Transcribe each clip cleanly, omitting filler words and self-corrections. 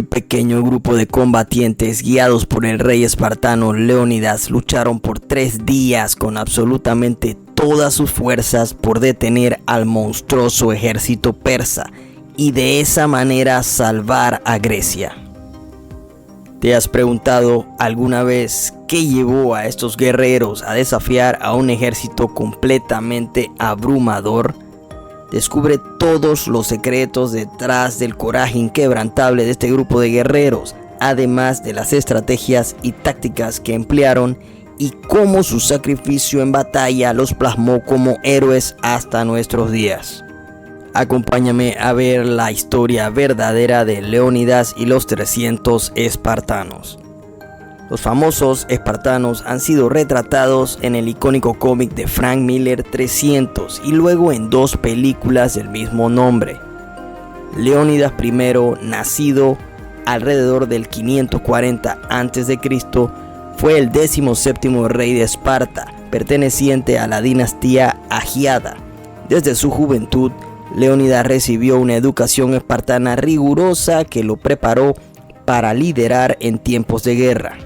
muy pequeño grupo de combatientes guiados por el rey espartano Leónidas lucharon por 3 días con absolutamente todas sus fuerzas por detener al monstruoso ejército persa y de esa manera salvar a Grecia. ¿Te has preguntado alguna vez qué llevó a estos guerreros a desafiar a un ejército completamente abrumador? Descubre todos los secretos detrás del coraje inquebrantable de este grupo de guerreros, además de las estrategias y tácticas que emplearon y cómo su sacrificio en batalla los plasmó como héroes hasta nuestros días. Acompáñame a ver la historia verdadera de Leónidas y los 300 espartanos. Los famosos espartanos han sido retratados en el icónico cómic de Frank Miller 300 y luego en 2 películas del mismo nombre. Leónidas I, nacido alrededor del 540 a.C., fue el 17º rey de Esparta, perteneciente a la dinastía Agiada. Desde su juventud, Leónidas recibió una educación espartana rigurosa que lo preparó para liderar en tiempos de guerra.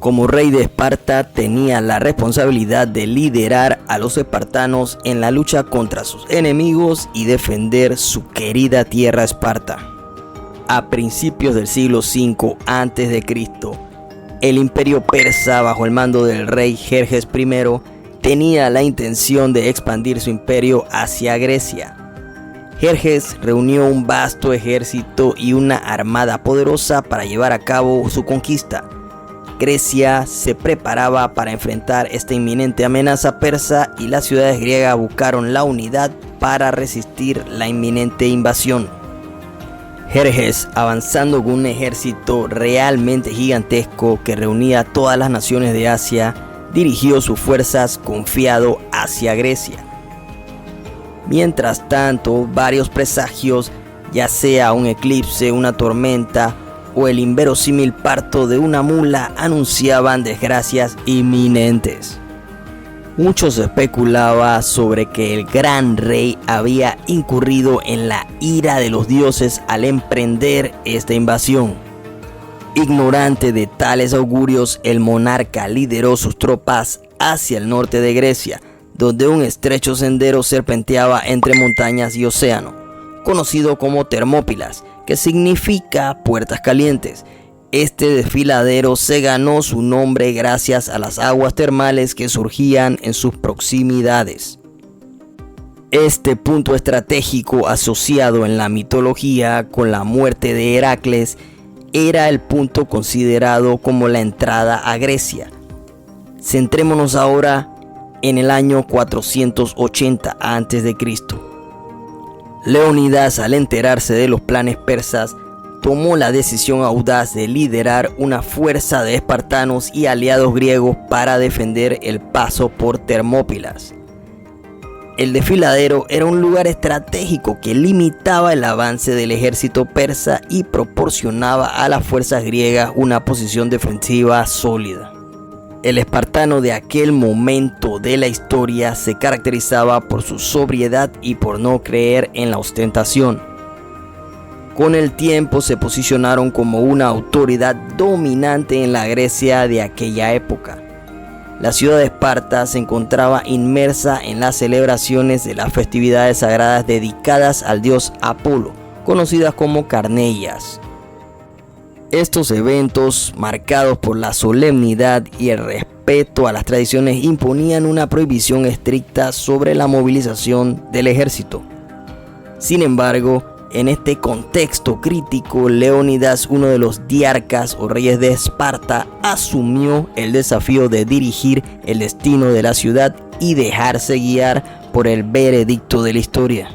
Como rey de Esparta, tenía la responsabilidad de liderar a los espartanos en la lucha contra sus enemigos y defender su querida tierra Esparta. A principios del siglo V a.C., el imperio persa, bajo el mando del rey Jerjes I, tenía la intención de expandir su imperio hacia Grecia. Jerjes reunió un vasto ejército y una armada poderosa para llevar a cabo su conquista. Grecia se preparaba para enfrentar esta inminente amenaza persa y las ciudades griegas buscaron la unidad para resistir la inminente invasión. Jerjes, avanzando con un ejército realmente gigantesco que reunía a todas las naciones de Asia, dirigió sus fuerzas confiado hacia Grecia. Mientras tanto, varios presagios, ya sea un eclipse, una tormenta o el inverosímil parto de una mula, anunciaban desgracias inminentes. Muchos especulaba sobre que el gran rey había incurrido en la ira de los dioses al emprender esta invasión. Ignorante de tales augurios, el monarca lideró sus tropas hacia el norte de Grecia, donde un estrecho sendero serpenteaba entre montañas y océano, conocido como Termópilas, que significa puertas calientes. Este desfiladero se ganó su nombre gracias a las aguas termales que surgían en sus proximidades. Este punto estratégico, asociado en la mitología con la muerte de Heracles, era el punto considerado como la entrada a Grecia. Centrémonos ahora en el año 480 a.C. Leónidas, al enterarse de los planes persas, tomó la decisión audaz de liderar una fuerza de espartanos y aliados griegos para defender el paso por Termópilas. El desfiladero era un lugar estratégico que limitaba el avance del ejército persa y proporcionaba a las fuerzas griegas una posición defensiva sólida. El espartano de aquel momento de la historia se caracterizaba por su sobriedad y por no creer en la ostentación. Con el tiempo se posicionaron como una autoridad dominante en la Grecia de aquella época. La ciudad de Esparta se encontraba inmersa en las celebraciones de las festividades sagradas dedicadas al dios Apolo, conocidas como Carneias. Estos eventos, marcados por la solemnidad y el respeto a las tradiciones, imponían una prohibición estricta sobre la movilización del ejército. Sin embargo, en este contexto crítico, Leónidas, uno de los diarcas o reyes de Esparta, asumió el desafío de dirigir el destino de la ciudad y dejarse guiar por el veredicto de la historia.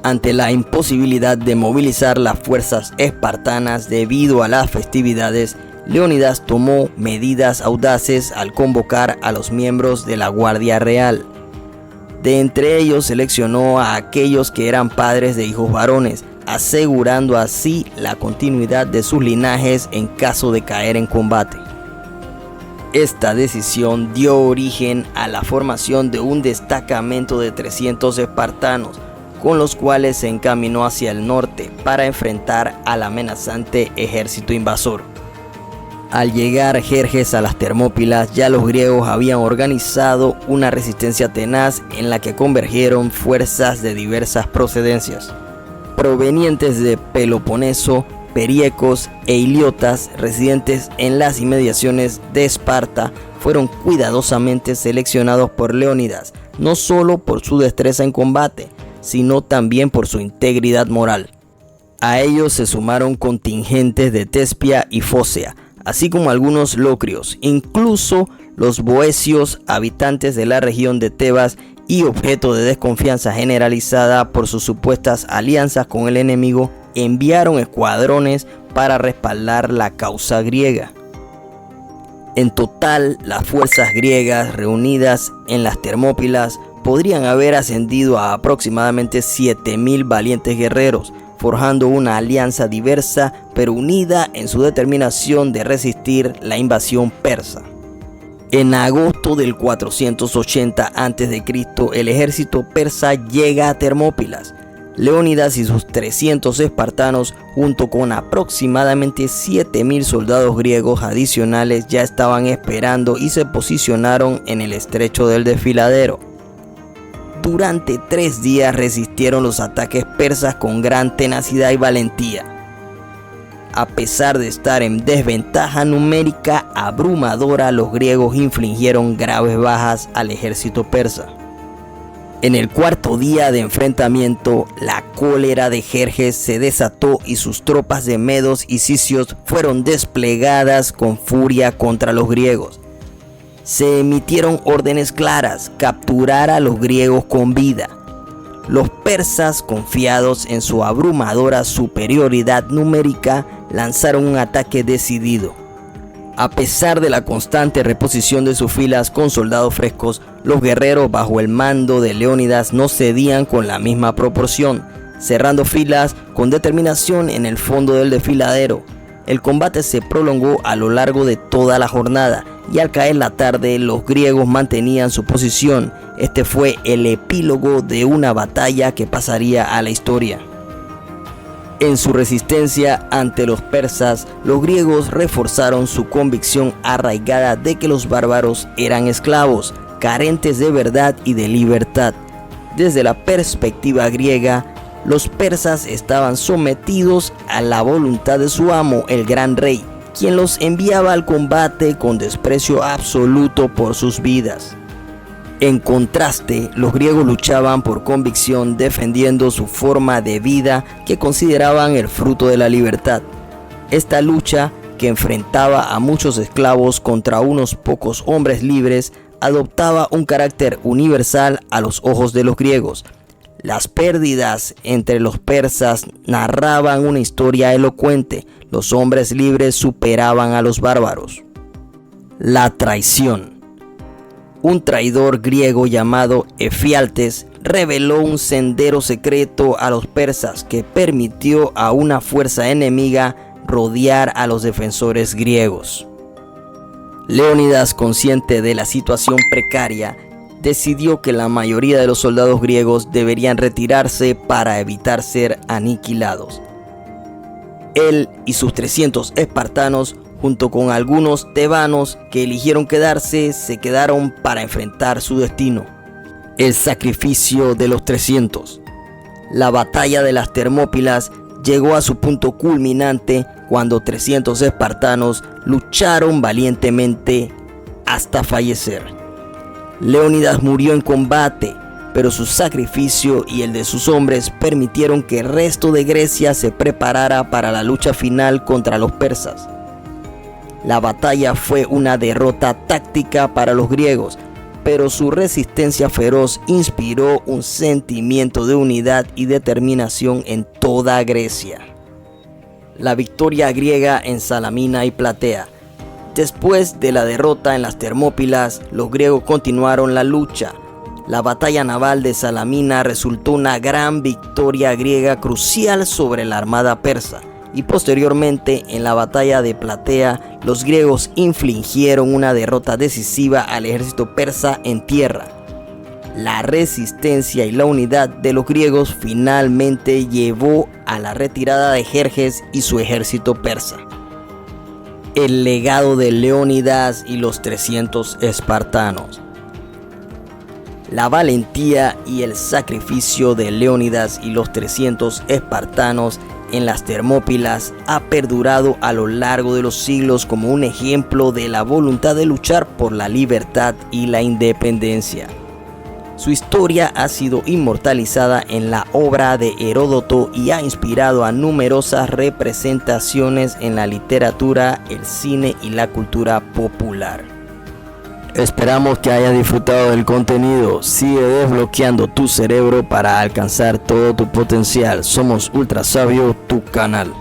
Ante la imposibilidad de movilizar las fuerzas espartanas debido a las festividades, Leónidas tomó medidas audaces al convocar a los miembros de la Guardia Real. De entre ellos seleccionó a aquellos que eran padres de hijos varones, asegurando así la continuidad de sus linajes en caso de caer en combate. Esta decisión dio origen a la formación de un destacamento de 300 espartanos, con los cuales se encaminó hacia el norte para enfrentar al amenazante ejército invasor. Al llegar Jerjes a las Termópilas, ya los griegos habían organizado una resistencia tenaz en la que convergieron fuerzas de diversas procedencias, provenientes de Peloponeso, periecos e iliotas residentes en las inmediaciones de Esparta. Fueron cuidadosamente seleccionados por Leónidas, no solo por su destreza en combate, sino también por su integridad moral. A ellos se sumaron contingentes de Tespia y Fócea, así como algunos locrios, incluso los boecios, habitantes de la región de Tebas y objeto de desconfianza generalizada por sus supuestas alianzas con el enemigo, enviaron escuadrones para respaldar la causa griega. En total, las fuerzas griegas reunidas en las Termópilas podrían haber ascendido a aproximadamente 7.000 valientes guerreros, forjando una alianza diversa pero unida en su determinación de resistir la invasión persa. En agosto del 480 a.C., el ejército persa llega a Termópilas. Leónidas y sus 300 espartanos, junto con aproximadamente 7.000 soldados griegos adicionales, ya estaban esperando y se posicionaron en el estrecho del Desfiladero. Durante 3 días resistieron los ataques persas con gran tenacidad y valentía. A pesar de estar en desventaja numérica abrumadora, los griegos infligieron graves bajas al ejército persa. En el 4.º día de enfrentamiento, la cólera de Jerjes se desató y sus tropas de medos y cicios fueron desplegadas con furia contra los griegos. Se emitieron órdenes claras: capturar a los griegos con vida. Los persas, confiados en su abrumadora superioridad numérica, lanzaron un ataque decidido. A pesar de la constante reposición de sus filas con soldados frescos, los guerreros bajo el mando de Leónidas no cedían con la misma proporción, cerrando filas con determinación en el fondo del desfiladero. El combate se prolongó a lo largo de toda la jornada y al caer la tarde los griegos mantenían su posición. Este fue el epílogo de una batalla que pasaría a la historia. En su resistencia ante los persas, los griegos reforzaron su convicción arraigada de que los bárbaros eran esclavos, carentes de verdad y de libertad. Desde la perspectiva griega, los persas estaban sometidos a la voluntad de su amo, el gran rey, quien los enviaba al combate con desprecio absoluto por sus vidas. En contraste, los griegos luchaban por convicción, defendiendo su forma de vida que consideraban el fruto de la libertad. Esta lucha, que enfrentaba a muchos esclavos contra unos pocos hombres libres, adoptaba un carácter universal a los ojos de los griegos. Las pérdidas entre los persas narraban una historia elocuente. Los hombres libres superaban a los bárbaros. La traición. Un traidor griego llamado Efialtes reveló un sendero secreto a los persas que permitió a una fuerza enemiga rodear a los defensores griegos. Leónidas, consciente de la situación precaria, decidió que la mayoría de los soldados griegos deberían retirarse para evitar ser aniquilados. Él y sus 300 espartanos, junto con algunos tebanos que eligieron quedarse, se quedaron para enfrentar su destino: el sacrificio de los 300. La batalla de las Termópilas llegó a su punto culminante cuando 300 espartanos lucharon valientemente hasta fallecer. Leónidas murió en combate, pero su sacrificio y el de sus hombres permitieron que el resto de Grecia se preparara para la lucha final contra los persas. La batalla fue una derrota táctica para los griegos, pero su resistencia feroz inspiró un sentimiento de unidad y determinación en toda Grecia. La victoria griega en Salamina y Platea. Después de la derrota en las Termópilas, los griegos continuaron la lucha. La batalla naval de Salamina resultó una gran victoria griega crucial sobre la armada persa, y posteriormente en la batalla de Platea, los griegos infligieron una derrota decisiva al ejército persa en tierra. La resistencia y la unidad de los griegos finalmente llevó a la retirada de Jerjes y su ejército persa. El legado de Leónidas y los 300 espartanos. La valentía y el sacrificio de Leónidas y los 300 espartanos en las Termópilas ha perdurado a lo largo de los siglos como un ejemplo de la voluntad de luchar por la libertad y la independencia. Su historia ha sido inmortalizada en la obra de Heródoto y ha inspirado a numerosas representaciones en la literatura, el cine y la cultura popular. Esperamos que hayas disfrutado del contenido. Sigue desbloqueando tu cerebro para alcanzar todo tu potencial. Somos Ultra Sabio, tu canal.